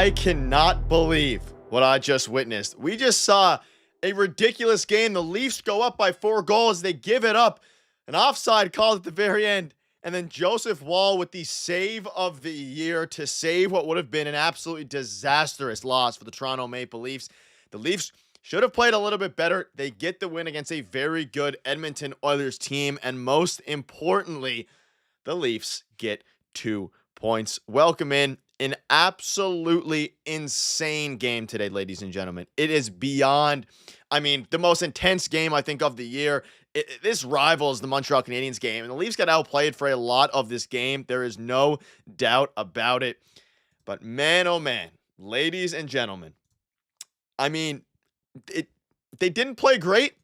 I cannot believe what I just witnessed. We just saw a ridiculous game. The Leafs go up by 4 goals. They give it up. An offside called at the very end. And then Joseph Woll with the save of the year to save what would have been an absolutely disastrous loss for the Toronto Maple Leafs. The Leafs should have played a little bit better. They get the win against a very good Edmonton Oilers team. And most importantly, the Leafs get 2 points. Welcome in an absolutely insane game today, ladies and gentlemen. It is beyond, the most intense game, I think, of the year. This rivals the Montreal Canadiens game, and the Leafs got outplayed for a lot of this game. There is no doubt about it. But man, oh man, ladies and gentlemen, they didn't play great,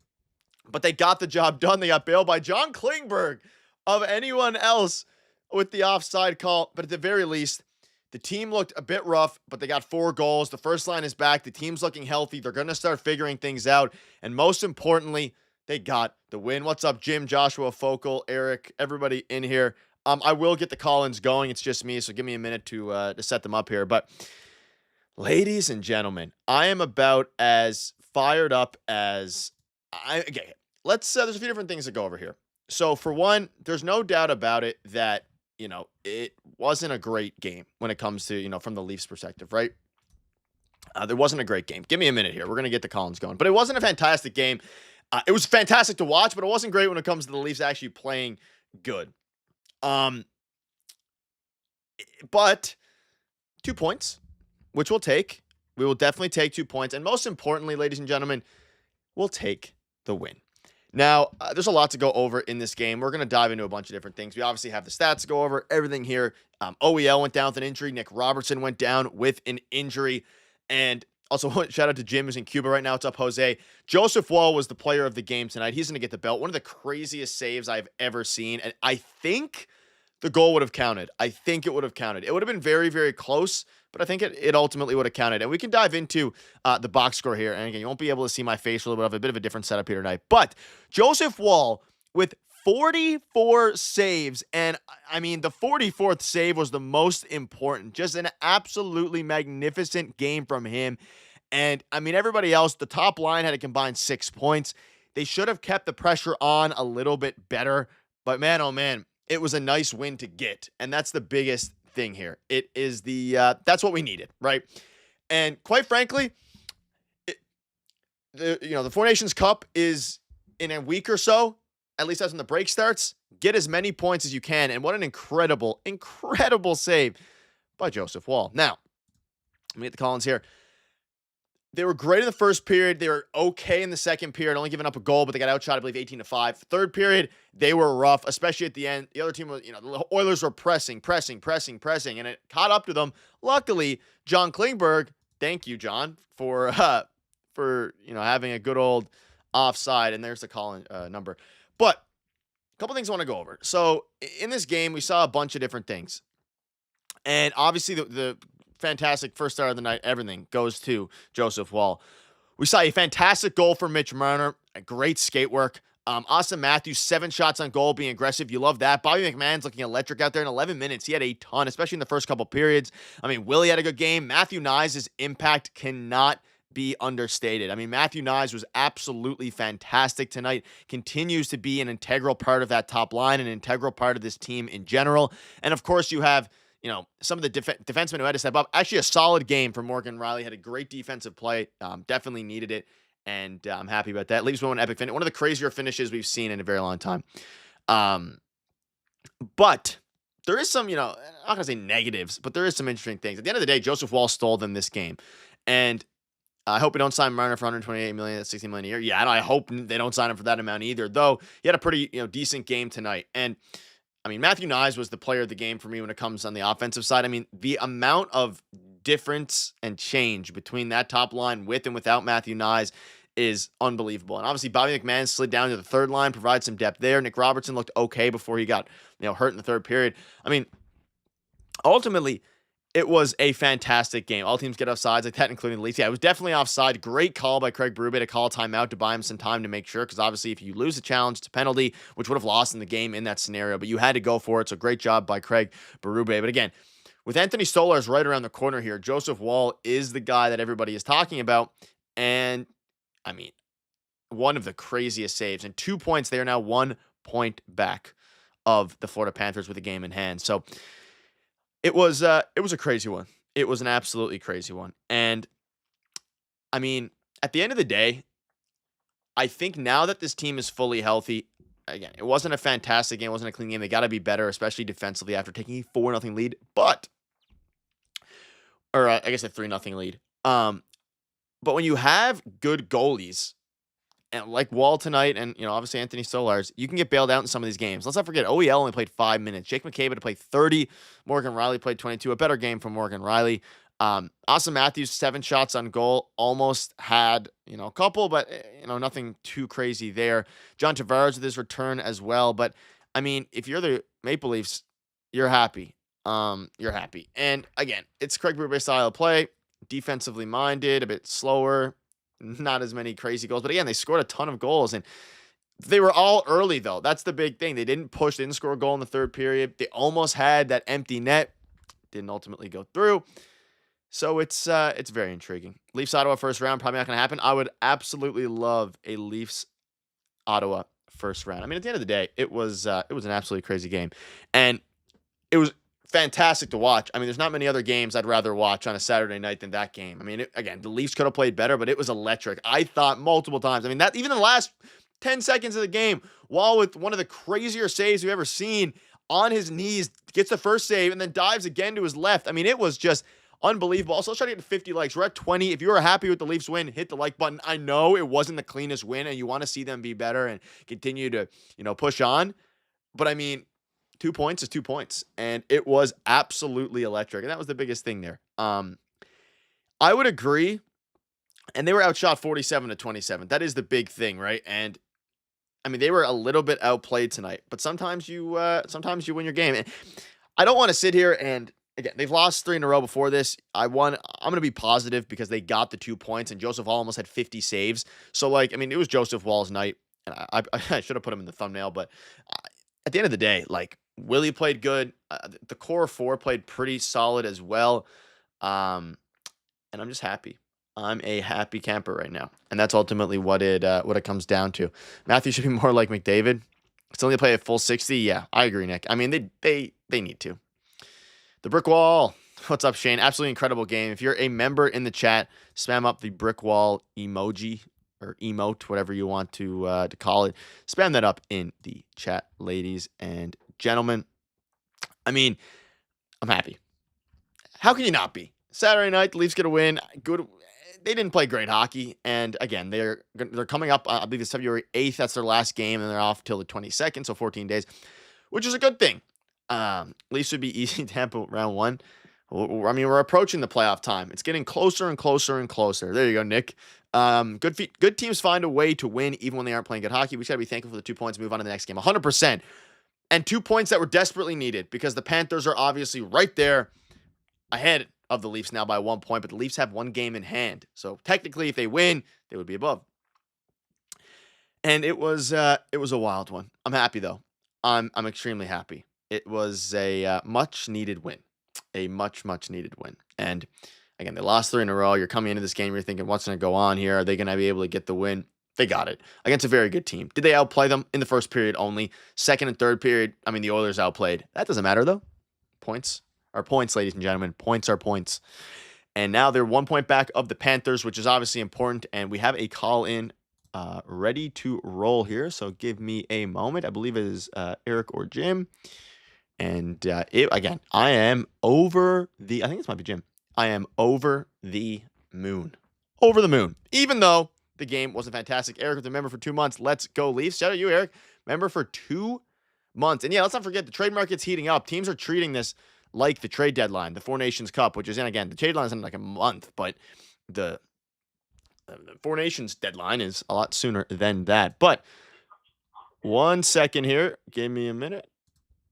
but they got the job done. They got bailed by John Klingberg of anyone else with the offside call. But at the very least, the team looked a bit rough, but they got 4 goals. The first line is back. The team's looking healthy. They're going to start figuring things out. And most importantly, they got the win. What's up, Jim, Joshua, Focal, Eric, everybody in here? I will get the call-ins going. It's just me, so give me a minute to set them up here. But ladies and gentlemen, I am about as fired up as okay. Let's there's a few different things to go over here. So for one, there's no doubt about it that, it wasn't a great game when it comes to, from the Leafs perspective, right? There wasn't a great game. Give me a minute here. We're going to get the call-ins going. But it wasn't a fantastic game. It was fantastic to watch, but it wasn't great when it comes to the Leafs actually playing good. But 2 points, which we'll take. We will definitely take 2 points. And most importantly, ladies and gentlemen, we'll take the win. Now, there's a lot to go over in this game. We're going to dive into a bunch of different things. We obviously have the stats to go over, everything here. OEL went down with an injury. Nick Robertson went down with an injury. And also, shout out to Jim, who's in Cuba right now. What's up, Jose? Joseph Woll was the player of the game tonight. He's going to get the belt. One of the craziest saves I've ever seen. And I think the goal would have counted. I think it would have counted. It would have been very, very close, but I think it ultimately would have counted. And we can dive into the box score here. And again, you won't be able to see my face for a little bit. I have a bit of a different setup here tonight. But Joseph Woll with 44 saves. And the 44th save was the most important. Just an absolutely magnificent game from him. And everybody else, the top line had a combined 6 points. They should have kept the pressure on a little bit better. But man, oh man, it was a nice win to get. And that's the biggest thing here. It is that's what we needed, right? And quite frankly, the Four Nations Cup is in a week or so. At least that's when the break starts. Get as many points as you can. And what an incredible, incredible save by Joseph Woll. Now, let me get the Collins here. They were great in the first period. They were okay in the second period, only giving up a goal, but they got outshot, I believe, 18-5. Third period, they were rough, especially at the end. The other team was, the Oilers were pressing, and it caught up to them. Luckily, John Klingberg, thank you, John, for having a good old offside, and there's the call number. But a couple things I want to go over. So in this game, we saw a bunch of different things. And obviously the fantastic first start of the night, everything goes to Joseph Woll. We saw a fantastic goal for Mitch Marner, a great skate work. Austin Matthews, 7 shots on goal, being aggressive. You love that. Bobby McMahon's looking electric out there in 11 minutes. He had a ton, especially in the first couple periods. Willie had a good game. Matthew Knies' impact cannot be understated. Matthew Knies was absolutely fantastic tonight, continues to be an integral part of that top line, an integral part of this team in general. And of course, you have some of the defensemen who had to step up. Actually, a solid game for Morgan Rielly. Had a great defensive play. Definitely needed it. And I'm happy about that. Leaves one epic finish. One of the crazier finishes we've seen in a very long time. But there is some, I'm not going to say negatives, but there is some interesting things. At the end of the day, Joseph Woll stole them this game. And I hope we don't sign Marner for $128 million, that's $60 million a year. Yeah, and I hope they don't sign him for that amount either. Though he had a pretty, decent game tonight. And Matthew Knies was the player of the game for me when it comes on the offensive side. The amount of difference and change between that top line with and without Matthew Knies is unbelievable. And obviously, Bobby McMahon slid down to the third line, provides some depth there. Nick Robertson looked okay before he got, hurt in the third period. Ultimately, it was a fantastic game. All teams get offsides like that, including the Leafs. Yeah, it was definitely offside. Great call by Craig Berube to call a timeout to buy him some time to make sure, because obviously if you lose the challenge, it's a penalty, which would have lost in the game in that scenario, but you had to go for it. So great job by Craig Berube. But again, with Anthony Stolarz right around the corner here, Joseph Wall is the guy that everybody is talking about. And I mean, one of the craziest saves, and 2 points. They are now 1 point back of the Florida Panthers with a game in hand. So it was a crazy one. It was an absolutely crazy one. And I mean, at the end of the day, I think now that this team is fully healthy, again, it wasn't a fantastic game. It wasn't a clean game. They got to be better, especially defensively after taking a 4-0 lead. I guess a 3-0 lead. But when you have good goalies, and like Wall tonight, and obviously Anthony Stolarz, you can get bailed out in some of these games. Let's not forget, OEL only played 5 minutes. Jake McCabe had played 30. Morgan Riley played 22. A better game from Morgan Riley. Austin Matthews, 7 shots on goal. Almost had, a couple, but, nothing too crazy there. John Tavares with his return as well. But, I mean, if you're the Maple Leafs, you're happy. You're happy. And, again, it's Craig Berube style of play. Defensively minded, a bit slower. Not as many crazy goals. But, again, they scored a ton of goals. And they were all early, though. That's the big thing. They didn't push. They didn't score a goal in the third period. They almost had that empty net. Didn't ultimately go through. So it's very intriguing. Leafs Ottawa first round, probably not going to happen. I would absolutely love a Leafs Ottawa first round. I mean, at the end of the day, it was an absolutely crazy game, and it was fantastic to watch. I mean, there's not many other games I'd rather watch on a Saturday night than that game. I mean, again, the Leafs could have played better, but it was electric. I thought multiple times. I mean, that even in the last 10 seconds of the game, Wall with one of the crazier saves we've ever seen on his knees, gets the first save and then dives again to his left. I mean, it was just unbelievable. Also, let's try to get to 50 likes. We're at 20. If you are happy with the Leafs win, hit the like button. I know it wasn't the cleanest win, and you want to see them be better and continue to, push on. But I mean, 2 points is 2 points, and it was absolutely electric. And that was the biggest thing there. I would agree. And they were outshot 47-27. That is the big thing, right? And I mean, they were a little bit outplayed tonight, but sometimes you win your game. And I don't want to sit here and, again, they've lost 3 in a row before this. I'm going to be positive because they got the 2 points, and Joseph Wall almost had 50 saves. So, it was Joseph Wall's night, and I should have put him in the thumbnail. But at the end of the day, Willie played good. The core 4 played pretty solid as well. And I'm just happy. I'm a happy camper right now, and that's ultimately what it comes down to. Matthew should be more like McDavid. Still need to play a full 60. Yeah, I agree, Nick. I mean, they need to. The brick wall. What's up, Shane? Absolutely incredible game. If you're a member in the chat, spam up the brick wall emoji or emote, whatever you want to call it. Spam that up in the chat, ladies and gentlemen. I mean, I'm happy. How can you not be? Saturday night, the Leafs get a win. Good. They didn't play great hockey, and again, they're coming up. I believe it's February 8th. That's their last game, and they're off till the 22nd, so 14 days, which is a good thing. Leafs would be easy Tampa round 1. I mean, we're approaching the playoff time. It's getting closer and closer and closer. There you go, Nick. Good teams find a way to win even when they aren't playing good hockey. We just got to be thankful for the 2 points and move on to the next game. 100%. And 2 points that were desperately needed because the Panthers are obviously right there ahead of the Leafs now by 1 point, but the Leafs have 1 game in hand. So technically, if they win, they would be above. And it was a wild one. I'm happy though. I'm extremely happy. It was a much needed win, a much needed win. And again, they lost 3 in a row. You're coming into this game, you're thinking, what's going to go on here? Are they going to be able to get the win? They got it against a very good team. Did they outplay them in the first period only? Second and third period, I mean, the Oilers outplayed. That doesn't matter though. Points are points, ladies and gentlemen. Points are points. And now they're 1 point back of the Panthers, which is obviously important. And we have a call in ready to roll here. So give me a moment. I believe it is Eric or Jim. And again, I am over the, I think this might be Jim. I am over the moon. Over the moon. Even though the game wasn't fantastic. Eric was a member for 2 months. Let's go Leafs. Shout out to you, Eric. Member for 2 months. And yeah, let's not forget the trade market's heating up. Teams are treating this like the trade deadline, the Four Nations Cup, which is, and again, the trade deadline is in like a month, but the Four Nations deadline is a lot sooner than that. But 1 second here. Give me a minute.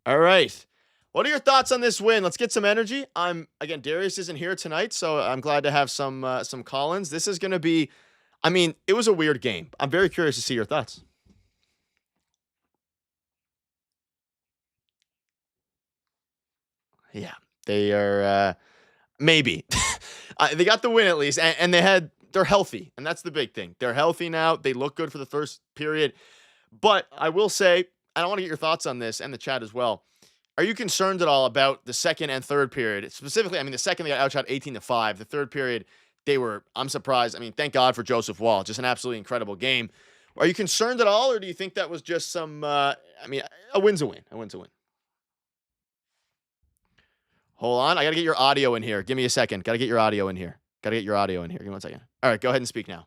All right. What are your thoughts on this win? Let's get some energy. Again, Darius isn't here tonight, so I'm glad to have some call-ins. This is going to be, I mean, it was a weird game. I'm very curious to see your thoughts. Yeah. They are maybe. They got the win at least, and they're healthy, and that's the big thing. They're healthy now. They look good for the first period. But I will say, and I want to get your thoughts on this and the chat as well. Are you concerned at all about the second and third period? Specifically, I mean, the second they got outshot 18-5. The third period, I'm surprised. I mean, thank God for Joseph Wall. Just an absolutely incredible game. Are you concerned at all, or do you think that was just some, a win's a win? A win's a win. Hold on. I got to get your audio in here. Give me a second. Got to get your audio in here. Give me 1 second. All right, go ahead and speak now.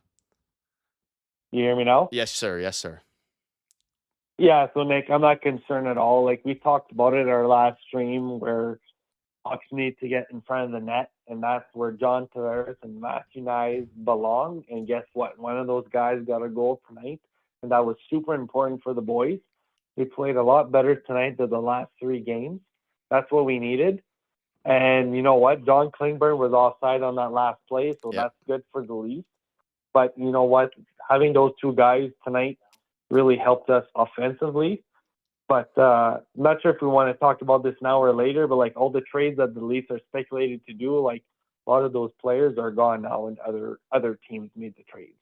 You hear me now? Yes, sir. Yes, sir. Yeah, so Nick, I'm not concerned at all. Like we talked about it our last stream where Hawks need to get in front of the net, and that's where John Tavares and Matthew Nyes belong. And guess what? One of those guys got a goal tonight, and that was super important for the boys. They played a lot better tonight than the last 3 games. That's what we needed. And you know what? John Klingberg was offside on that last play, so That's good for the Leafs. But you know what? Having those 2 guys tonight really helped us offensively. But I'm not sure if we want to talk about this now or later, but like all the trades that the Leafs are speculated to do, like a lot of those players are gone now and other teams made the trades.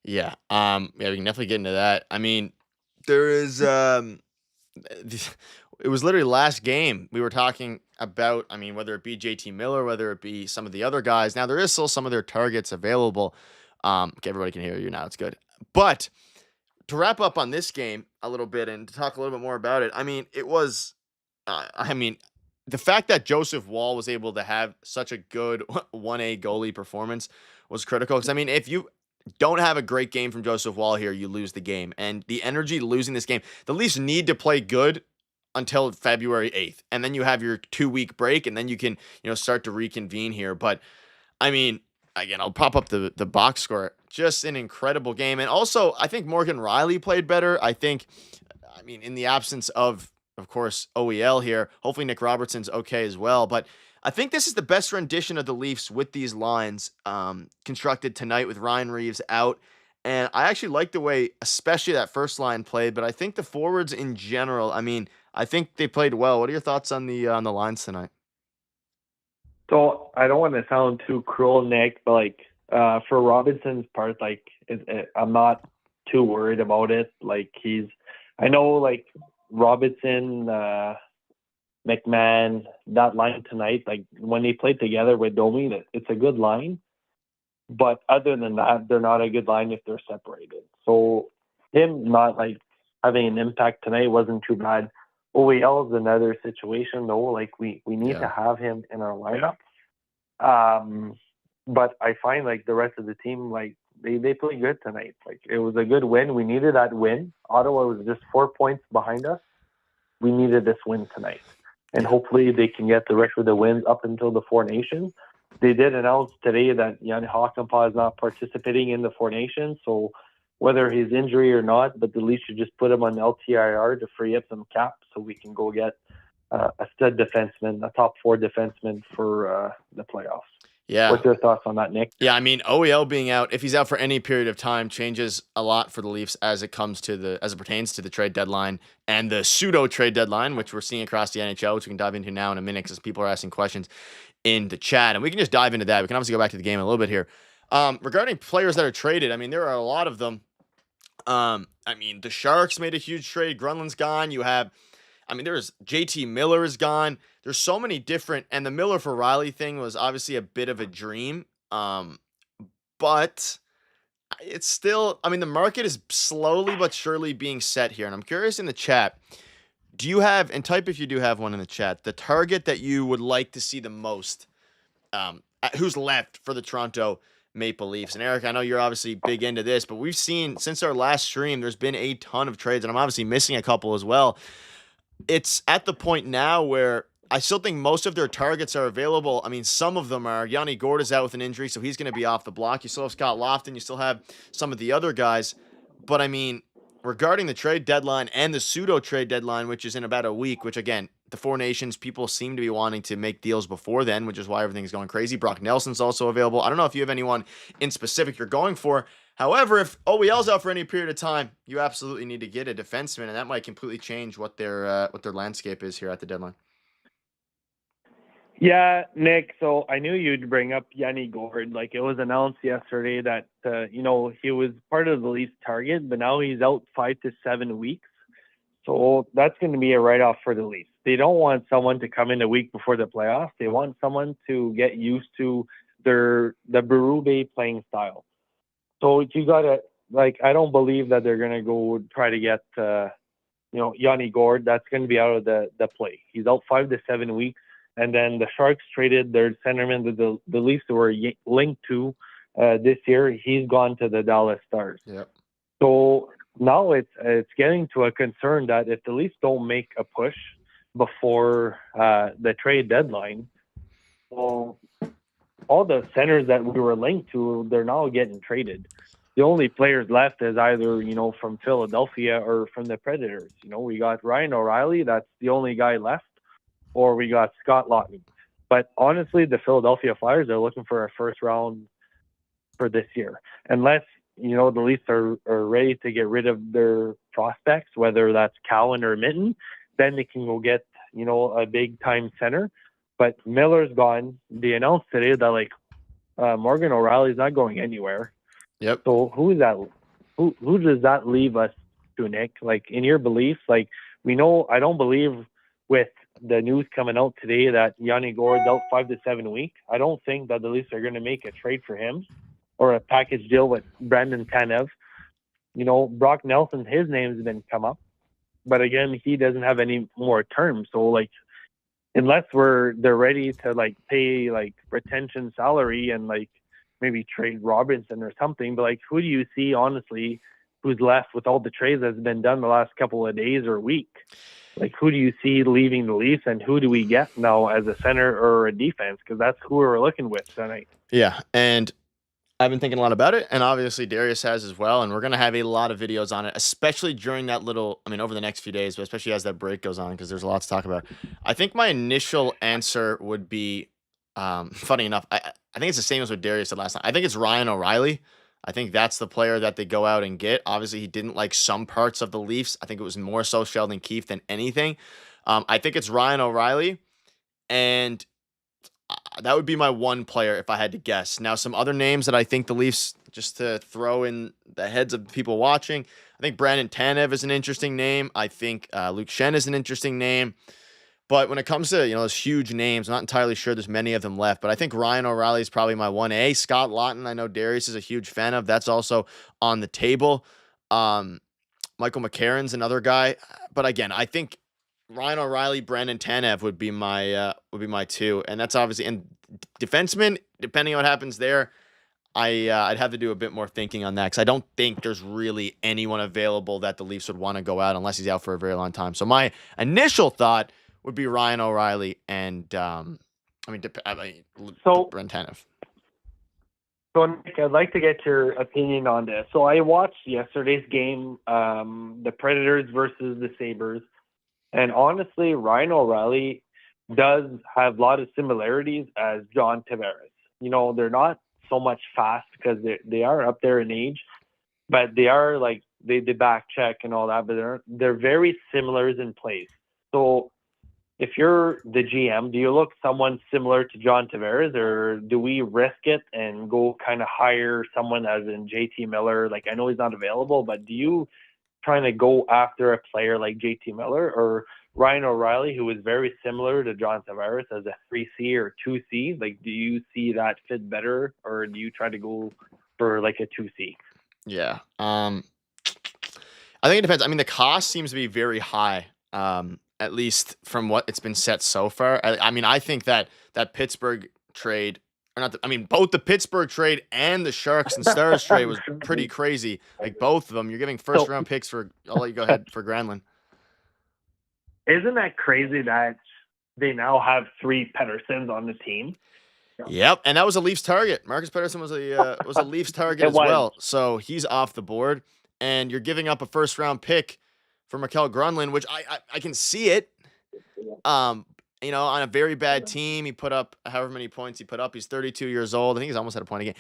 Yeah. Yeah, we can definitely get into that. I mean, there is it was literally last game we were talking about, I mean, whether it be JT Miller, whether it be some of the other guys. Now there is still some of their targets available. Okay, everybody can hear you now. It's good. But to wrap up on this game a little bit and to talk a little bit more about it, I mean, it was, the fact that Joseph Wall was able to have such a good 1A goalie performance was critical. Because, I mean, if you don't have a great game from Joseph Wall here, you lose the game. And the energy losing this game, the Leafs need to play good until February 8th. And then you have your 2-week break, and then you can, start to reconvene here. But, I mean, again, I'll pop up the box score. Just an incredible game. And also, I think Morgan Riley played better. In the absence of course, OEL here, hopefully Nick Robertson's okay as well. But I think this is the best rendition of the Leafs with these lines constructed tonight with Ryan Reeves out. And I actually like the way, especially that first line played. But I think the forwards in general, I think they played well. What are your thoughts on the lines tonight? So I don't want to sound too cruel, Nick, but like for Robinson's part, like I'm not too worried about it. Like I know like Robinson, McMahon, that line tonight, like when they played together with Domi, it's a good line. But other than that, they're not a good line if they're separated. So him not like having an impact tonight wasn't too bad. OEL is another situation though. Like we need to have him in our lineup. But I find like the rest of the team, like they play good tonight. Like it was a good win. We needed that win. Ottawa was just 4 points behind us. We needed this win tonight. And hopefully they can get the rest of the wins up until the Four Nations. They did announce today that Jan Hakanpää is not participating in the Four Nations. So whether he's injury or not, but the Leafs should just put him on LTIR to free up some cap so we can go get a stud defenseman, a top 4 defenseman for the playoffs. Yeah. What's your thoughts on that, Nick? Yeah, OEL being out, if he's out for any period of time, changes a lot for the Leafs as it pertains to the trade deadline and the pseudo trade deadline, which we're seeing across the NHL, which we can dive into now in a minute because people are asking questions in the chat, and we can just dive into that. We can obviously go back to the game a little bit here. Regarding players that are traded, there are a lot of them. The Sharks made a huge trade. Grunland's gone. You have, there's JT Miller is gone. There's so many different, and the Miller for Riley thing was obviously a bit of a dream. But it's still, the market is slowly but surely being set here. And I'm curious in the chat, do you have, and type if you do have one in the chat, the target that you would like to see the most, who's left for the Toronto Maple Leafs? And Eric, I know you're obviously big into this, but we've seen since our last stream, there's been a ton of trades, and I'm obviously missing a couple as well. It's at the point now where I still think most of their targets are available. Some of them are. Yanni Gourde's out with an injury, so he's going to be off the block. You still have Scott Lofton. You still have some of the other guys. But, regarding the trade deadline and the pseudo-trade deadline, which is in about a week, which, again, the Four Nations, people seem to be wanting to make deals before then, which is why everything's going crazy. Brock Nelson's also available. I don't know if you have anyone in specific you're going for. However, if OEL's out for any period of time, you absolutely need to get a defenseman, and that might completely change what their landscape is here at the deadline. Yeah, Nick. So I knew you'd bring up Yanni Gord. Like, it was announced yesterday that he was part of the Leafs target, but now he's out 5 to 7 weeks. So that's going to be a write-off for the Leafs. They don't want someone to come in a week before the playoffs. They want someone to get used to the Berube playing style. So you gotta, like, I don't believe that they're gonna go try to get Yanni Gord. That's gonna be out of the play. He's out 5 to 7 weeks, and then the Sharks traded their centerman that the Leafs were linked to this year. He's gone to the Dallas Stars. Yep. So now it's getting to a concern that if the Leafs don't make a push before the trade deadline, well, all the centers that we were linked to, they're now getting traded. The only players left is either, from Philadelphia or from the Predators. We got Ryan O'Reilly, that's the only guy left, or we got Scott Lawton. But honestly, the Philadelphia Flyers are looking for a first round for this year. Unless, the Leafs are ready to get rid of their prospects, whether that's Cowan or Minton, then they can go get, a big time center. But Miller's gone. They announced today that Morgan O'Reilly's not going anywhere. Yep. So who is that? Who does that leave us to, Nick? Like, in your beliefs, we know, I don't believe with the news coming out today that Yanni Gord's out 5 to 7 weeks. I don't think that the Leafs are going to make a trade for him or a package deal with Brandon Tanev. Brock Nelson, his name's been come up, but again, he doesn't have any more terms. So unless they're ready to pay retention salary and maybe trade Robinson or something, but who do you see honestly who's left with all the trades that's been done the last couple of days or week? Who do you see leaving the Leafs, and who do we get now as a center or a defense? Because that's who we're looking with tonight. Yeah, and I've been thinking a lot about it, and obviously Darius has as well, and we're going to have a lot of videos on it, especially during that over the next few days, but especially as that break goes on, because there's a lot to talk about. I think my initial answer would be, funny enough, I think it's the same as what Darius said last night. I think it's Ryan O'Reilly. I think that's the player that they go out and get. Obviously, he didn't like some parts of the Leafs. I think it was more so Sheldon Keefe than anything. I think it's Ryan O'Reilly, and that would be my one player if I had to guess. Now, some other names that I think the Leafs, just to throw in the heads of people watching, I think Brandon Tanev is an interesting name. I think Luke Shen is an interesting name. But when it comes to, those huge names, I'm not entirely sure there's many of them left. But I think Ryan O'Reilly is probably my 1A. Scott Lawton, I know Darius is a huge fan of. That's also on the table. Michael McCarron's another guy. But again, I think Ryan O'Reilly, Brandon Tanev would be my two. And that's obviously, and defenseman, depending on what happens there, I'd have to do a bit more thinking on that, because I don't think there's really anyone available that the Leafs would want to go out unless he's out for a very long time. So my initial thought would be Ryan O'Reilly and Brent Tanev. So, Nick, I'd like to get your opinion on this. So I watched yesterday's game, the Predators versus the Sabres, and honestly, Ryan O'Reilly does have a lot of similarities as John Tavares. They're not so much fast because they are up there in age, but they are they back check and all that, but they're very similar in place. So if you're the GM, do you look someone similar to John Tavares, or do we risk it and go kind of hire someone as in JT Miller? I know he's not available, but do you trying to go after a player like JT Miller or Ryan O'Reilly, who is very similar to John Tavares as a 3C or 2C? Do you see that fit better, or do you try to go for a 2C? Yeah. I think it depends. I mean, the cost seems to be very high. At least from what it's been set so far. I think that Pittsburgh trade, both the Pittsburgh trade and the Sharks and Stars trade was pretty crazy. Both of them, you're giving first round picks for. I'll let you go ahead for Granlund. Isn't that crazy that they now have 3 Petterssons on the team? Yep, and that was a Leafs target. Marcus Pettersson was a Leafs target as well, so he's off the board. And you're giving up a first round pick for Mikael Granlund, which I can see it. On a very bad team, he put up however many points he put up. He's 32 years old. I think he's almost at a point a game.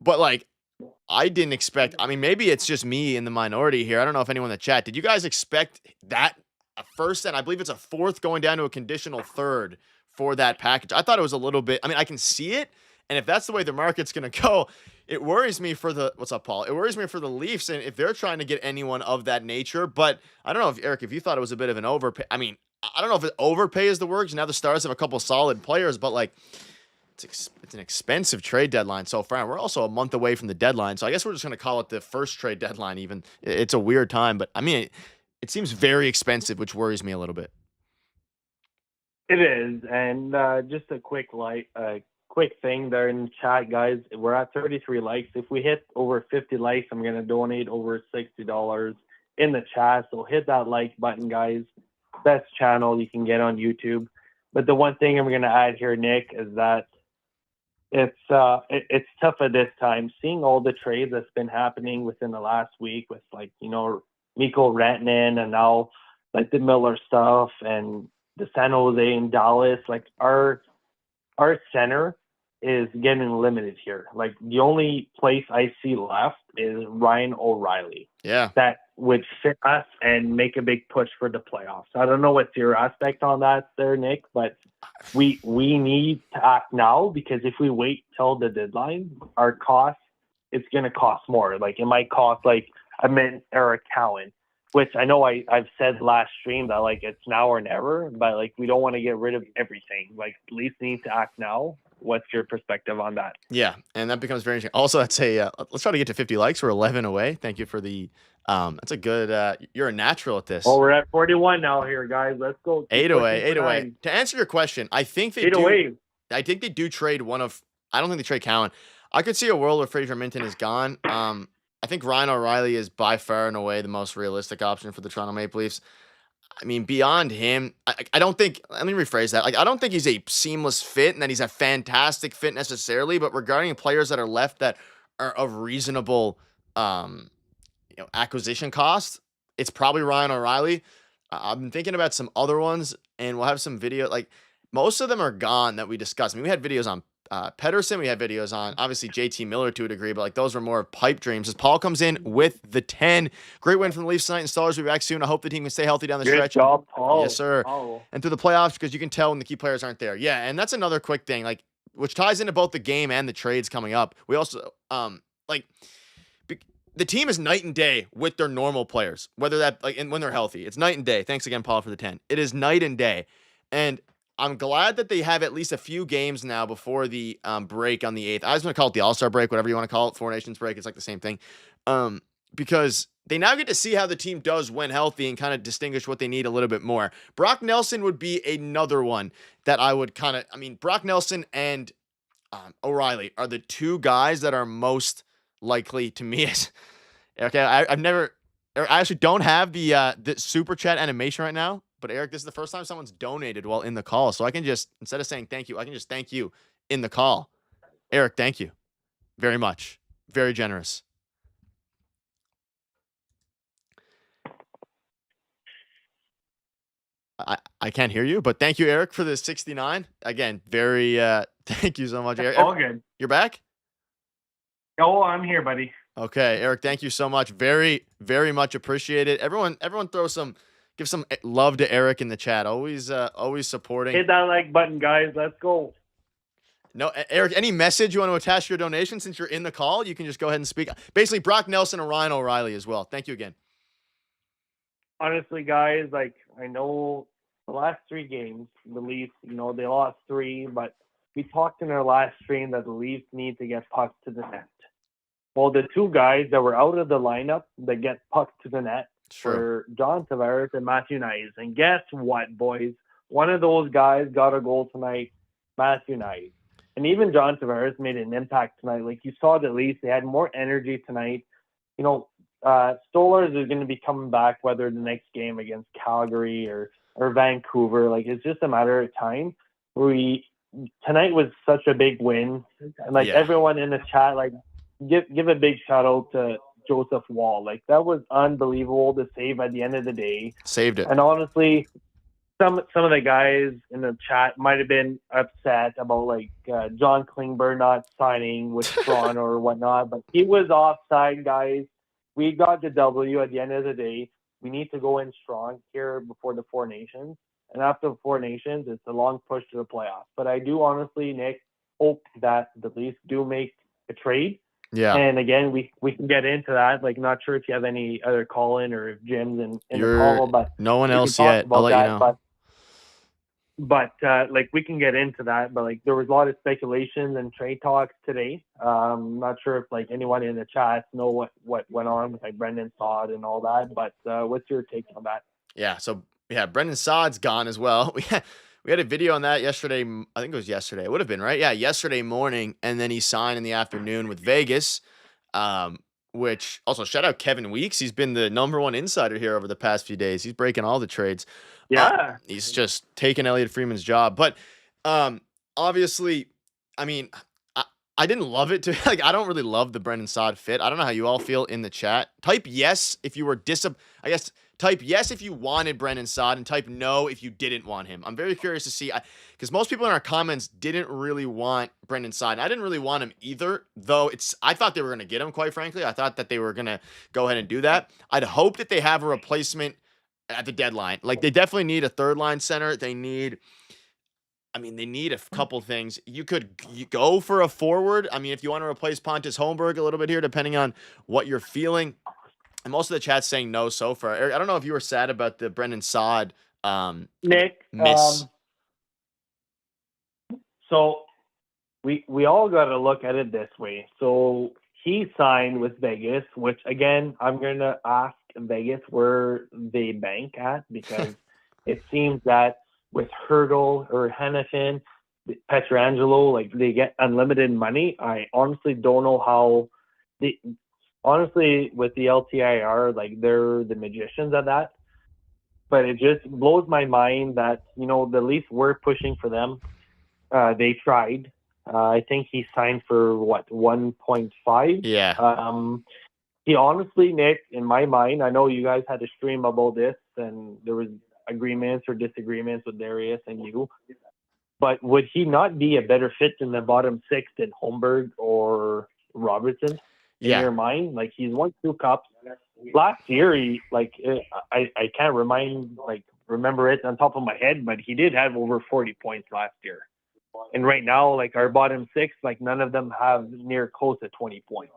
But I didn't expect. Maybe it's just me in the minority here. I don't know if anyone in the chat. Did you guys expect that a first and I believe it's a fourth going down to a conditional third for that package. I thought it was a little bit. I mean, I can see it, and if that's the way the market's going to go, it worries me for the. What's up, Paul? It worries me for the Leafs, and if they're trying to get anyone of that nature. But I don't know if Eric, if you thought it was a bit of an overpay. I mean, I don't know if it overpay is the word. 'Cause now the Stars have a couple solid players, but like. It's an expensive trade deadline so far. We're also a month away from the deadline, so I guess we're just going to call it the first trade deadline. Even it's a weird time, but I mean, it seems very expensive, which worries me a little bit. It is, and just a quick thing there in the chat, guys. We're at 33 likes. If we hit over 50 likes, I'm gonna donate over $60 in the chat. So hit that like button, guys. Best channel you can get on YouTube. But the one thing I'm gonna add here, Nick, is that it's tough at this time. Seeing all the trades that's been happening within the last week with Mikko Rantanen and now like the Miller stuff and the San Jose and Dallas, like our center is getting limited here. Like the only place I see left is Ryan O'Reilly. Yeah. That would fit us and make a big push for the playoffs. I don't know what's your aspect on that there, Nick, but we need to act now, because if we wait till the deadline, our cost, it's going to cost more. Like it might cost like a Mint or a Cowan, which I know I've said last stream that like it's now or never, but like we don't want to get rid of everything. Like at least need to act now. What's your perspective on that? Yeah, and that becomes very interesting. Also, I'd say let's try to get to 50 likes. We're 11 away. Thank you for the. That's a good. You're a natural at this. Well, we're at 41 now here, guys. Let's go. 8 away. To answer your question, I think they do. I think they do trade one of. I don't think they trade Cowan. I could see a world where Fraser Minton is gone. I think Ryan O'Reilly is by far and away the most realistic option for the Toronto Maple Leafs. I mean, beyond him, I don't think, let me rephrase that. Like, I don't think he's a seamless fit and that he's a fantastic fit necessarily, but regarding players that are left that are of reasonable, acquisition cost, it's probably Ryan O'Reilly. I've been thinking about some other ones, and we'll have some video. Like, most of them are gone that we discussed. I mean, we had videos on Pedersen. We had videos on, obviously, JT Miller to a degree, but like those were more pipe dreams. As Paul comes in with the 10. Great win from the Leafs tonight, and Stars will be back soon. I hope the team can stay healthy down the stretch. Good job, Paul. Yes, sir. And through the playoffs, because you can tell when the key players aren't there. Yeah, and that's another quick thing, like, which ties into both the game and the trades coming up. We also, the team is night and day with their normal players, whether that, like, and when they're healthy. It's night and day. Thanks again, Paul, for the 10. It is night and day. And I'm glad that they have at least a few games now before the break on the 8th. I was going to call it the All-Star break, whatever you want to call it, Four Nations break. It's like the same thing. Because they now get to see how the team does when healthy and kind of distinguish what they need a little bit more. Brock Nelson would be another one that I would Brock Nelson and O'Reilly are the two guys that are most likely to me. Okay, I actually don't have the super chat animation right now. But Eric, this is the first time someone's donated while in the call. So I can just, instead of saying thank you, I can just thank you in the call. Eric, thank you very much. Very generous. I can't hear you, but thank you, Eric, for the 69. Again, very, thank you so much, Eric. All good. You're back? Oh, I'm here, buddy. Okay, Eric, thank you so much. Very, very much appreciated. Everyone give some love to Eric in the chat. Always supporting. Hit that like button, guys. Let's go. No, Eric, any message you want to attach to your donation since you're in the call? You can just go ahead and speak. Basically, Brock Nelson and Ryan O'Reilly as well. Thank you again. Honestly, guys, like, I know the last 3 games, the Leafs, they lost 3, but we talked in our last stream that the Leafs need to get pucks to the net. Well, the 2 guys that were out of the lineup that get pucks to the net, for John Tavares and Matthew Knies. And guess what, boys? One of those guys got a goal tonight, Matthew Knies. And even John Tavares made an impact tonight. Like, you saw the Leafs, they had more energy tonight. Stolarz is going to be coming back, whether the next game against Calgary or Vancouver. Like, it's just a matter of time. Tonight was such a big win. And, everyone in the chat, like, give a big shout out to Joseph Wall. Like, that was unbelievable to save at the end of the day. Saved it. And honestly, some of the guys in the chat might have been upset about John Klingberg not signing with Toronto or whatnot, but he was offside, guys. We got the W at the end of the day. We need to go in strong here before the Four Nations and after the Four Nations, it's a long push to the playoffs. But I do honestly, Nick, hope that the Leafs do make a trade. Yeah. And again, we can get into that. Like, not sure if you have any other call-in or if Jim's in the call, but no one we can else talk yet. I'll about let that. you know. But like, we can get into that. But like, there was a lot of speculations and trade talks today. Not sure if like anyone in the chat know what went on with like Brendan Saad and all that. But what's your take on that? Yeah. So yeah, Brendan Saad's gone as well. We had a video on that yesterday. I think it was yesterday. It would have been, right? Yeah, yesterday morning. And then he signed in the afternoon with Vegas, which also shout out Kevin Weeks. He's been the #1 insider here over the past few days. He's breaking all the trades. Yeah. He's just taking Elliot Freeman's job. But obviously, I mean, I didn't love it. Like, I don't really love the Brendan Saad fit. I don't know how you all feel in the chat. Type yes if you were I guess type yes if you wanted Brendan Saad and type no if you didn't want him. I'm very curious to see, because most people in our comments didn't really want Brendan Saad. I didn't really want him either, though I thought they were going to get him, quite frankly. I thought that they were going to go ahead and do that. I'd hope that they have a replacement at the deadline. Like, they definitely need a third line center. They need a couple things. You go for a forward. I mean, if you want to replace Pontus Holmberg a little bit here, depending on what you're feeling. And most of the chat's saying no so far. Eric, I don't know if you were sad about the Brendan Saad Nick, miss. So we all got to look at it this way. So he signed with Vegas, which again, I'm going to ask Vegas where they bank at, because it seems that with Hurdle or Hennepin, Petrangelo, like, they get unlimited money. I honestly don't know how honestly, with the LTIR, like, they're the magicians at that. But it just blows my mind that, the Leafs were pushing for them. They tried. I think he signed for 1.5. Yeah. He honestly, Nick, in my mind, I know you guys had a stream about this, and there was agreements or disagreements with Darius and you. But would he not be a better fit in the bottom six than Holmberg or Robertson? In your mind? Like, he's won 2 cups. Last year, he, like, I can't remember it on top of my head, but he did have over 40 points last year. And right now, like, our bottom 6, like, none of them have near close to 20 points.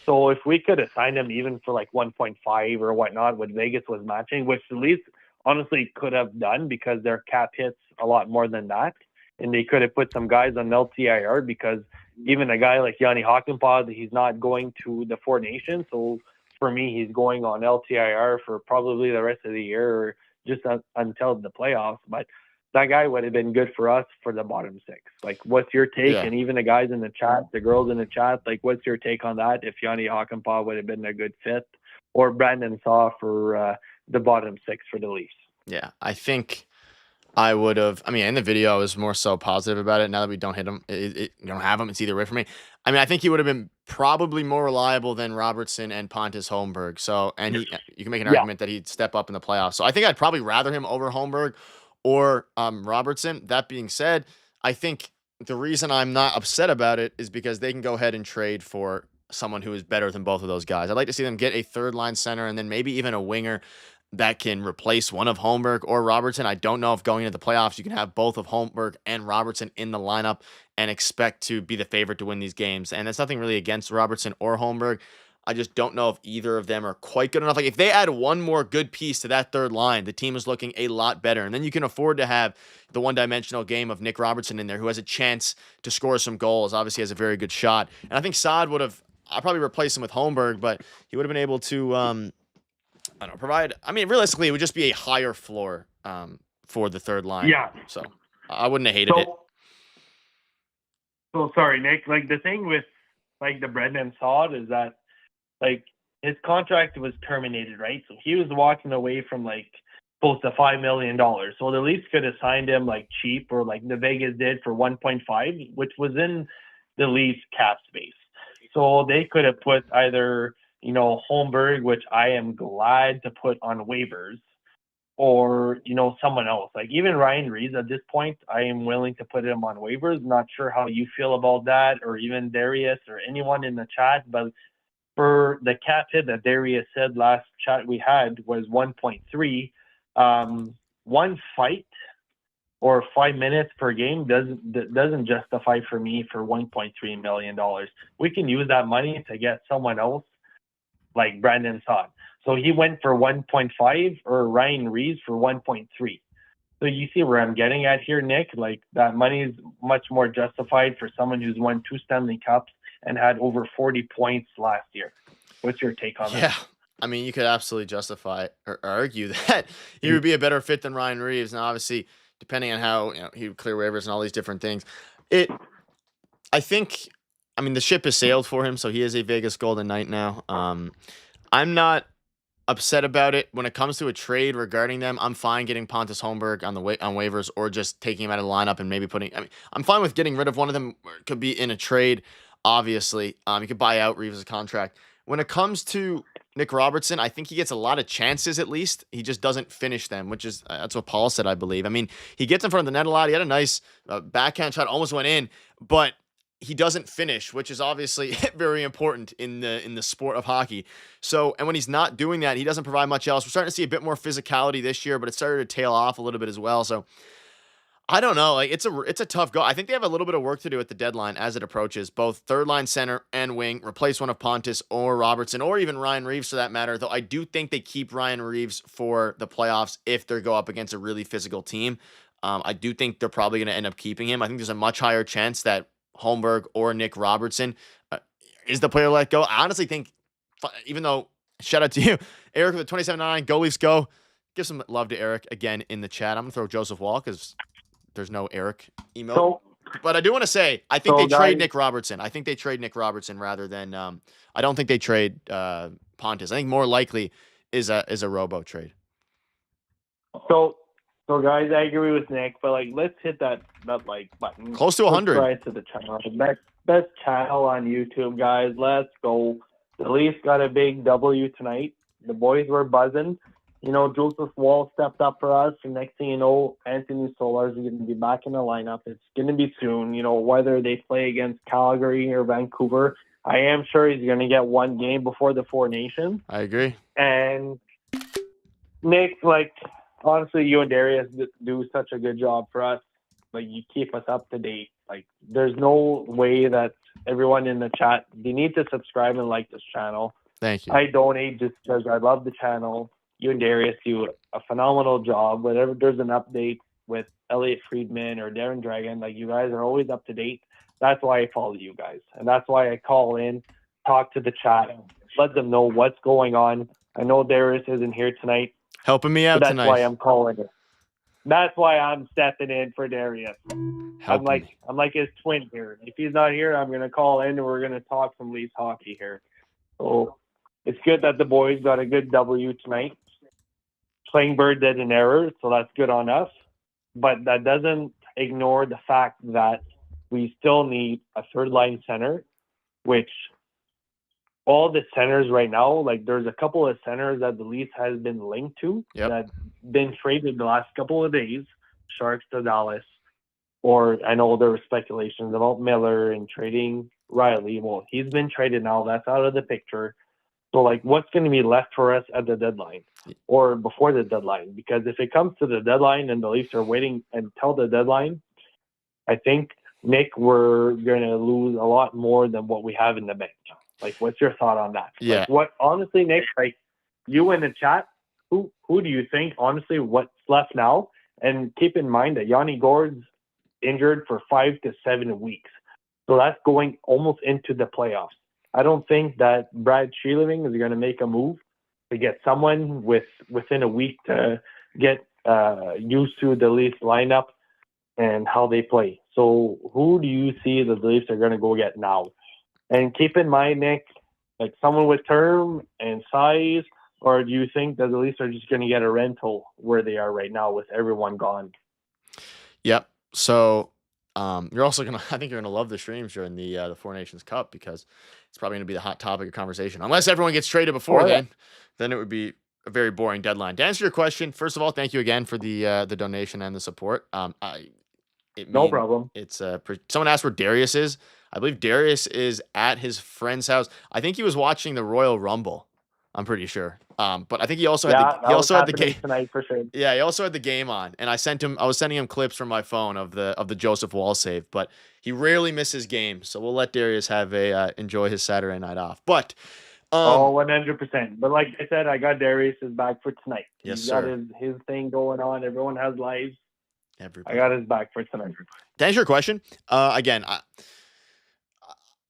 So if we could have signed him even for like 1.5 or whatnot, what Vegas was matching, which the Leafs honestly could have done because their cap hits a lot more than that. And they could have put some guys on LTIR, because even a guy like Yanni Hakanpää, he's not going to the Four Nations. So for me, he's going on LTIR for probably the rest of the year, or just until the playoffs. But that guy would have been good for us for the bottom 6. Like, what's your take? Yeah. And even the guys in the chat, the girls in the chat, like, what's your take on that? If Yanni Hakanpää would have been a good fit, or Brandon Saw for the bottom 6 for the Leafs? Yeah, I think I would have. I mean, in the video, I was more so positive about it. Now that we don't hit him, you don't have him, it's either way for me. I mean, I think he would have been probably more reliable than Robertson and Pontus Holmberg. So, and you can make an argument that he'd step up in the playoffs. So I think I'd probably rather him over Holmberg or Robertson. That being said, I think the reason I'm not upset about it is because they can go ahead and trade for someone who is better than both of those guys. I'd like to see them get a third line center and then maybe even a winger that can replace one of Holmberg or Robertson. I don't know if going into the playoffs you can have both of Holmberg and Robertson in the lineup and expect to be the favorite to win these games. And that's nothing really against Robertson or Holmberg. I just don't know if either of them are quite good enough. Like, if they add one more good piece to that third line, the team is looking a lot better. And then you can afford to have the one-dimensional game of Nick Robertson in there, who has a chance to score some goals. Obviously has a very good shot. And I think Saad would have, I'll probably replace him with Holmberg, but he would have been able to, I don't know, provide. I mean, realistically, it would just be a higher floor for the third line. Yeah. So I wouldn't have hated it. So sorry, Nick. Like, the thing with like the Brendan Saad is that, like, his contract was terminated, right? So he was walking away from like close to $5 million. So the Leafs could have signed him like cheap, or like the Vegas did for 1.5, which was in the Leafs cap space. So they could have put either, Holmberg, which I am glad to put on waivers, or, someone else. Like, even Ryan Reeves at this point, I am willing to put him on waivers. Not sure how you feel about that, or even Darius or anyone in the chat, but for the cap hit that Darius said last chat we had was 1.3. one fight or 5 minutes per game doesn't justify for me for $1.3 million. We can use that money to get someone else like Brandon Saad. So he went for 1.5 or Ryan Reeves for 1.3. So you see where I'm getting at here, Nick? Like that money is much more justified for someone who's won 2 Stanley Cups and had over 40 points last year. What's your take on that? Yeah. I mean, you could absolutely justify or argue that he would be a better fit than Ryan Reeves. Now, obviously, depending on how he would clear waivers and all these different things, I think, I mean, the ship has sailed for him, so he is a Vegas Golden Knight now. I'm not upset about it when it comes to a trade regarding them. I'm fine getting Pontus Holmberg on waivers or just taking him out of the lineup and maybe putting. I mean, I'm fine with getting rid of one of them. It could be in a trade, obviously. You could buy out Reeves' contract. When it comes to Nick Robertson, I think he gets a lot of chances at least. He just doesn't finish them, which is that's what Paul said, I believe. I mean, he gets in front of the net a lot. He had a nice backhand shot, almost went in, but he doesn't finish, which is obviously very important in the sport of hockey. So, and when he's not doing that, he doesn't provide much else. We're starting to see a bit more physicality this year, but it started to tail off a little bit as well. So, I don't know. Like it's a tough go. I think they have a little bit of work to do at the deadline as it approaches. Both third line center and wing, replace one of Pontus or Robertson or even Ryan Reeves for that matter. Though I do think they keep Ryan Reeves for the playoffs if they go up against a really physical team. I do think they're probably going to end up keeping him. I think there's a much higher chance that Holmberg or Nick Robertson is the player let go. I honestly think, even though, shout out to you, Eric with the 27.9, go Leafs go. Give some love to Eric again in the chat. I'm going to throw Joseph Wall because there's no Eric emote. But I do want to say, I think they trade Nick Robertson. I think they trade Nick Robertson rather than, I don't think they trade Pontus. I think more likely is a robo trade. So guys, I agree with Nick, but like let's hit that like button. Close to 100. Subscribe to the channel. Best channel on YouTube, guys. Let's go. The Leafs got a big W tonight. The boys were buzzing. Joseph Wall stepped up for us, and next thing you know, Anthony Solar is going to be back in the lineup. It's going to be soon. Whether they play against Calgary or Vancouver, I am sure he's going to get one game before the Four Nations. I agree. And Nick, honestly, you and Darius do such a good job for us. You keep us up to date. There's no way that everyone in the chat, they need to subscribe and like this channel. Thank you. I donate just because I love the channel. You and Darius do a phenomenal job. Whenever there's an update with Elliot Friedman or Darren Dragon, you guys are always up to date. That's why I follow you guys. And that's why I call in, talk to the chat, let them know what's going on. I know Darius isn't here tonight. Helping me out tonight. That's why I'm calling it. That's why I'm stepping in for Darius. I'm like his twin here. If he's not here, I'm gonna call in and we're gonna talk some Leafs hockey here. So it's good that the boys got a good W tonight. Playing bird did an error, so that's good on us. But that doesn't ignore the fact that we still need a third line center, which all the centers right now, there's a couple of centers that the Leafs has been linked to that been traded the last couple of days, Sharks to Dallas. Or I know there were speculations about Miller and trading Riley. Well, he's been traded now. That's out of the picture. So, what's going to be left for us at the deadline or before the deadline? Because if it comes to the deadline and the Leafs are waiting until the deadline, I think, Nick, we're going to lose a lot more than what we have in the bank. What's your thought on that? Yeah. Honestly, Nick, you in the chat, who do you think, honestly, what's left now? And keep in mind that Yanni Gord's injured for 5 to 7 weeks. So that's going almost into the playoffs. I don't think that Brad Sheileving is going to make a move to get someone within a week to get used to the Leafs lineup and how they play. So who do you see the Leafs are going to go get now? And keep in mind, Nick, someone with term and size, or do you think that the Leafs are just going to get a rental where they are right now with everyone gone? Yep. So you're also I think you're gonna love the streams during the Four Nations Cup because it's probably gonna be the hot topic of conversation. Unless everyone gets traded before then it would be a very boring deadline. To answer your question, first of all, thank you again for the donation and the support. No problem. It's someone asked where Darius is. I believe Darius is at his friend's house. I think he was watching the Royal Rumble. I'm pretty sure. But I think he also Yeah, had that was the game. happening tonight for sure. Yeah, he also had the game on, and I was sending him clips from my phone of the Joseph Wall save, but he rarely misses games, so we'll let Darius have enjoy his Saturday night off. But Oh, 100%. But like I said, I got Darius is back for tonight. Yes, He's got sir. his thing going on. Everyone has lives. Everybody. I got his back for tonight. To answer your question, again,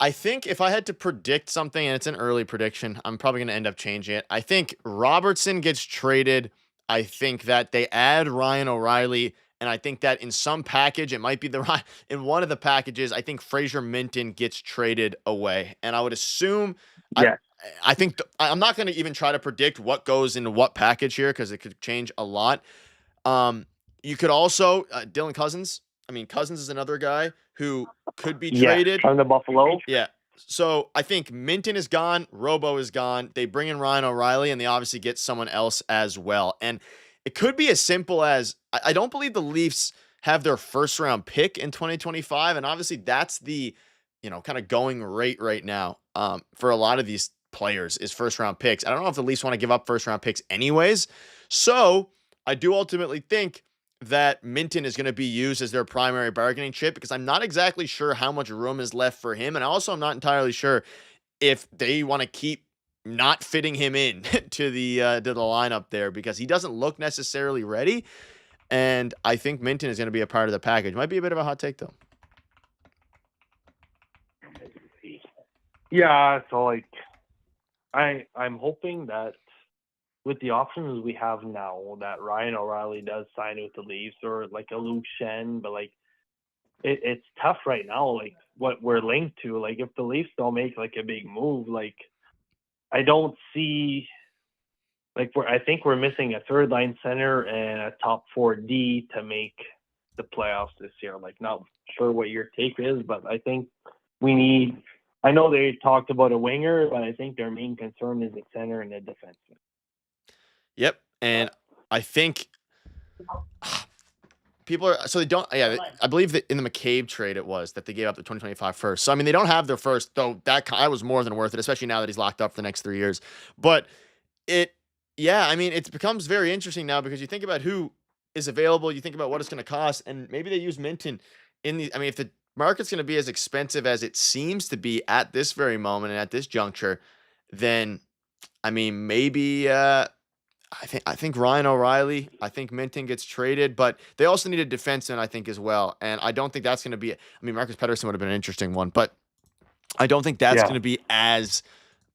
I think if I had to predict something, and it's an early prediction, I'm probably going to end up changing it. I think Robertson gets traded. I think that they add Ryan O'Reilly, and I think that in some package, it might be in one of the packages, I think Fraser Minton gets traded away. And I would assume, Yeah. I think I'm not going to even try to predict what goes into what package here because it could change a lot. You could also, Dylan Cousins. I mean, Cousins is another guy who could be traded. From the Buffalo. Yeah. So I think Minton is gone. Robo is gone. They bring in Ryan O'Reilly, and they obviously get someone else as well. And it could be as simple as I don't believe the Leafs have their first round pick in 2025. And obviously that's the, kind of going rate right now for a lot of these players is first round picks. I don't know if the Leafs want to give up first round picks anyways. So I do ultimately think that Minton is going to be used as their primary bargaining chip because I'm not exactly sure how much room is left for him. And also I'm not entirely sure if they want to keep not fitting him in to the lineup there because he doesn't look necessarily ready. And I think Minton is going to be a part of the package. Might be a bit of a hot take though. Yeah, so like I'm hoping that with the options we have now, that Ryan O'Reilly does sign with the Leafs or like a Luke Shen, but like it's tough right now. Like what we're linked to, like if the Leafs don't make like a big move, like I don't see, like I think we're missing a third line center and a top 4D to make the playoffs this year. Like not sure what your take is, but I think we need. I know they talked about a winger, but I think their main concern is a center and a defenseman. Yep. And I think people are, so they don't, I believe that in the McCabe trade it was that they gave up the 2025 first. So, I mean, they don't have their first, though that was more than worth it, especially now that he's locked up for the next 3 years. But it becomes very interesting now because you think about who is available, you think about what it's going to cost, and maybe they use Minton if the market's going to be as expensive as it seems to be at this very moment and at this juncture, then, maybe, I think Ryan O'Reilly, I think Minton gets traded, but they also need a defenseman, I think, as well. And I don't think that's going to be, Marcus Pettersson would have been an interesting one, but I don't think that's going to be as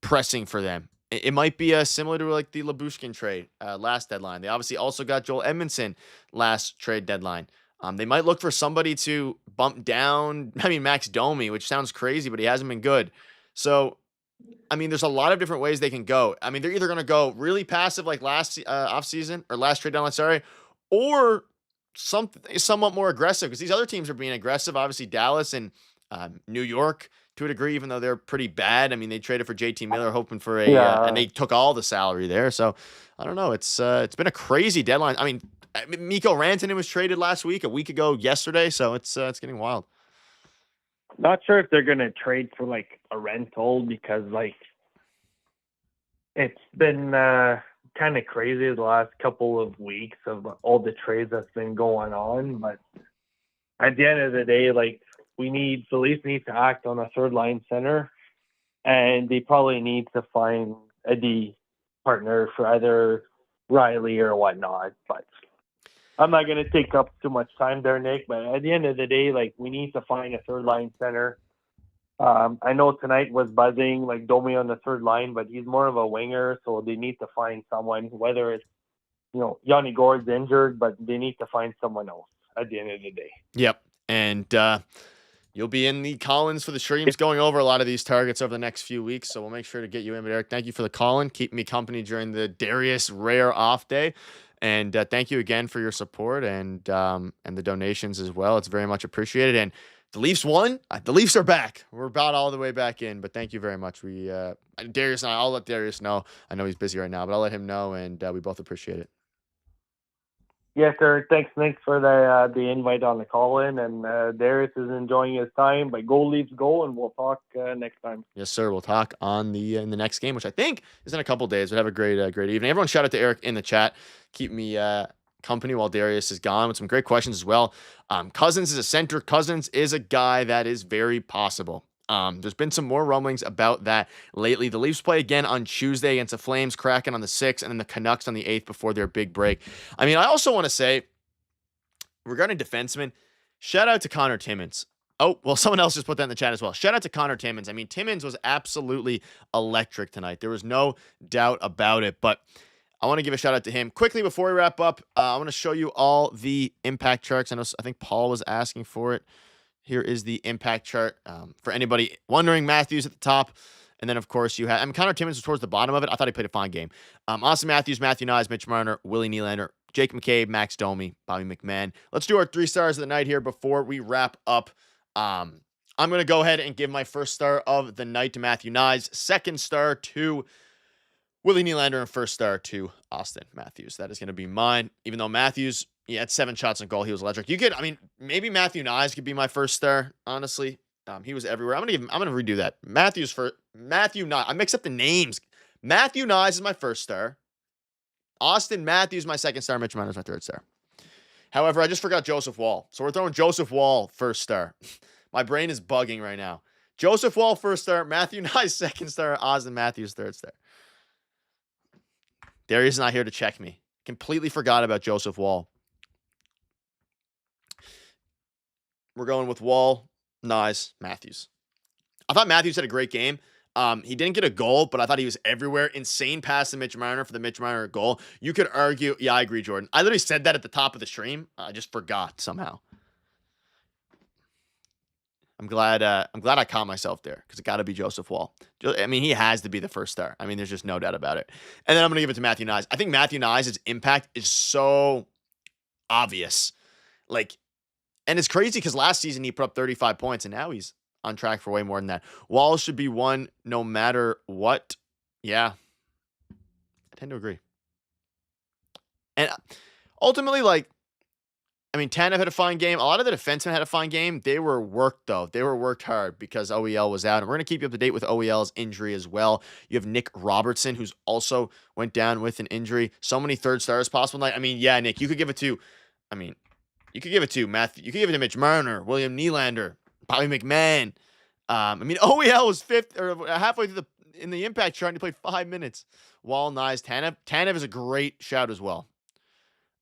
pressing for them. It might be similar to like the Labushkin trade last deadline. They obviously also got Joel Edmondson last trade deadline. They might look for somebody to bump down, Max Domi, which sounds crazy, but he hasn't been good. So, there's a lot of different ways they can go. They're either going to go really passive like last offseason or last trade deadline, or something somewhat more aggressive because these other teams are being aggressive. Obviously, Dallas and New York to a degree, even though they're pretty bad. They traded for JT Miller hoping for and they took all the salary there. So I don't know. It's been a crazy deadline. Mikko Rantanen was traded last week, a week ago yesterday. So it's getting wild. Not sure if they're going to trade for like a rental because like it's been kind of crazy the last couple of weeks of all the trades that's been going on. But at the end of the day, like the Leafs need to act on a third line center, and they probably need to find a D partner for either Riley or whatnot. But I'm not going to take up too much time there, Nick, but at the end of the day, like, we need to find a third line center. I know tonight was buzzing, like Domi on the third line, but he's more of a winger, so they need to find someone, whether it's, Yanni Gourde's injured, but they need to find someone else at the end of the day. Yep. And you'll be in the Collins for the streams going over a lot of these targets over the next few weeks, so we'll make sure to get you in. But Eric, thank you for the call-in. Keep me company during the Darius rare off day. And thank you again for your support and the donations as well. It's very much appreciated. And the Leafs won. The Leafs are back. We're about all the way back in. But thank you very much. Darius and I'll let Darius know. I know he's busy right now, but I'll let him know. And we both appreciate it. Yes, sir. Thanks for the invite on the call-in, and Darius is enjoying his time. But go Leafs, go, and we'll talk next time. Yes, sir. We'll talk on the in the next game, which I think is in a couple days. But have a great evening. Everyone, shout out to Eric in the chat. Keep me company while Darius is gone with some great questions as well. Cousins is a center. Cousins is a guy that is very possible. There's been some more rumblings about that lately. The Leafs play again on Tuesday against the Flames, Kraken on the 6th, and then the Canucks on the 8th before their big break. I mean, I also want to say, regarding defensemen, shout out to Connor Timmins. Oh, well, someone else just put that in the chat as well. Shout out to Connor Timmins. I mean, Timmins was absolutely electric tonight. There was no doubt about it, but I want to give a shout out to him. Quickly, before we wrap up, I want to show you all the impact charts. I think Paul was asking for it. Here is the impact chart. For anybody wondering, Matthews at the top. And then, of course, you have... I mean, Connor Timmins was towards the bottom of it. I thought he played a fine game. Austin Matthews, Matthew Nyes, Mitch Marner, Willie Nylander, Jake McCabe, Max Domi, Bobby McMahon. Let's do our 3 stars of the night here before we wrap up. I'm going to go ahead and give my first star of the night to Matthew Nyes, second star to Willie Nylander, and first star to Austin Matthews. That is going to be mine, even though Matthews... He had 7 shots on goal. He was electric. I mean, maybe Matthew Nyes could be my first star, honestly. He was everywhere. I'm gonna redo that. Matthew Nyes. I mix up the names. Matthew Nyes is my first star. Austin Matthews my second star. Mitch Marner is my third star. However, I just forgot Joseph Woll. So we're throwing Joseph Woll first star. My brain is bugging right now. Joseph Woll first star. Matthew Nyes second star. Austin Matthews third star. Darius is not here to check me. Completely forgot about Joseph Woll. We're going with Woll, Nyes, Matthews. I thought Matthews had a great game. He didn't get a goal, but I thought he was everywhere. Insane pass to Mitch Marner for the Mitch Marner goal. You could argue, yeah, I agree, Jordan. I literally said that at the top of the stream. I just forgot somehow. I'm glad I caught myself there, because it got to be Joseph Woll. I mean, he has to be the first star. I mean, there's just no doubt about it. And then I'm going to give it to Matthew Nyes. I think Matthew Nyes' impact is so obvious. And it's crazy because last season he put up 35 points, and now he's on track for way more than that. Wall should be one no matter what. Yeah, I tend to agree. And ultimately, Tanev had a fine game. A lot of the defensemen had a fine game. They were worked, though. They were worked hard because OEL was out. And we're going to keep you up to date with OEL's injury as well. You have Nick Robertson, who's also went down with an injury. So many third stars possible tonight. I mean, yeah, Nick, you could give it to... You could give it to Matthew. You could give it to Mitch Marner, William Nylander, Bobby McMahon. OEL was fifth or halfway through in the impact chart, and he played 5 minutes. Woll, Nyes, Tanev. Tanev is a great shout as well.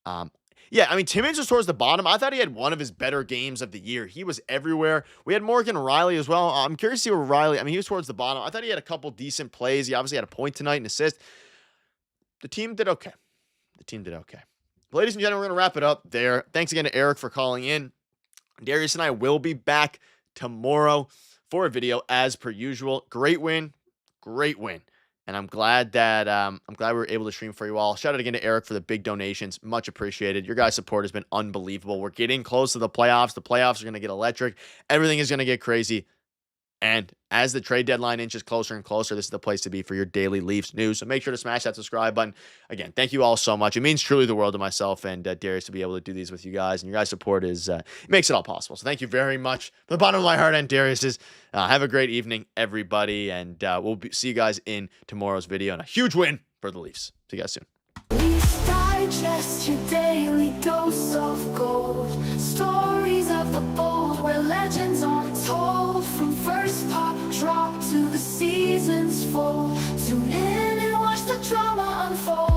Timmins was towards the bottom. I thought he had one of his better games of the year. He was everywhere. We had Morgan Riley as well. I'm curious to see where Riley. He was towards the bottom. I thought he had a couple decent plays. He obviously had a point tonight, and assist. The team did okay. Ladies and gentlemen, we're going to wrap it up there. Thanks again to Eric for calling in. Darius and I will be back tomorrow for a video as per usual. Great win. And I'm glad that we were able to stream for you all. Shout out again to Eric for the big donations. Much appreciated. Your guys' support has been unbelievable. We're getting close to the playoffs. The playoffs are going to get electric. Everything is going to get crazy. And as the trade deadline inches closer and closer, this is the place to be for your daily Leafs news. So make sure to smash that subscribe button. Again, thank you all so much. It means truly the world to myself and Darius to be able to do these with you guys. And your guys' support it makes it all possible. So thank you very much from the bottom of my heart and Darius's. Have a great evening, everybody. And we'll see you guys in tomorrow's video. And a huge win for the Leafs. See you guys soon. Leafs Digest, your daily dose of gold. Stories of the bold where legends are told. From first pop drop to the season's full. Tune in and watch the drama unfold.